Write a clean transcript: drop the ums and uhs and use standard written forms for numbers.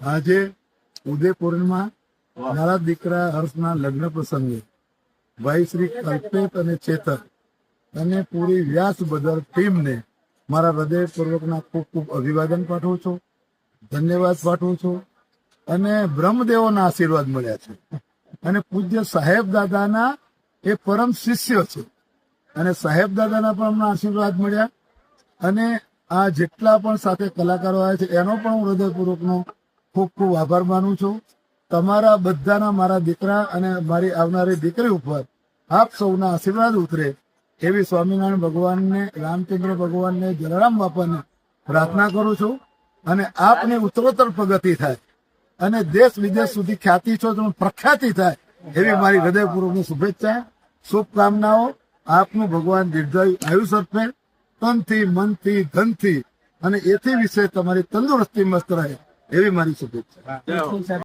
આજે ઉદયપુરમાં મારા દીકરા હર્ષના લગ્ન પ્રસંગે ભાઈ શ્રી કલ્પેત અને ચેતન અને પૂરી વ્યાસ બદલ ટીમને મારા હૃદયપૂર્વકના ખૂબ ખૂબ અભિવાદન પાઠવું છું, ધન્યવાદ પાઠવું છું. અને બ્રહ્મદેવોના આશીર્વાદ મળ્યા છે અને પૂજ્ય સાહેબ દાદાના એ પરમ શિષ્ય છે અને સાહેબ દાદાના પણ અમને આશીર્વાદ મળ્યા. અને આ જેટલા પણ સાથે કલાકારો આવ્યા છે એનો પણ હું હૃદયપૂર્વકનો ખૂબ ખૂબ આભાર માનું છું. તમારા બધાના મારા દીકરા અને મારી આવનારી દીકરી ઉપર આપ સૌના આશીર્વાદ ઉતરે એવી સ્વામિનારાયણ ભગવાનને, રામચંદ્ર ભગવાનને, જલારામ બાપાને પ્રાર્થના કરું છું. અને આપને ઉત્તરોત્તર પ્રગતિ થાય અને દેશ વિદેશ સુધી ખ્યાતિ છો તો પ્રખ્યાતિ થાય એવી મારી હૃદયપૂર્વકની શુભેચ્છા, શુભકામનાઓ. આપનું ભગવાન દીર્ઘાયુ આયુષ્ય આપે, તનથી, મનથી, ધનથી અને એથી વિશે તમારી તંદુરસ્તી મસ્ત રહે એવી મારી શુભેચ્છા.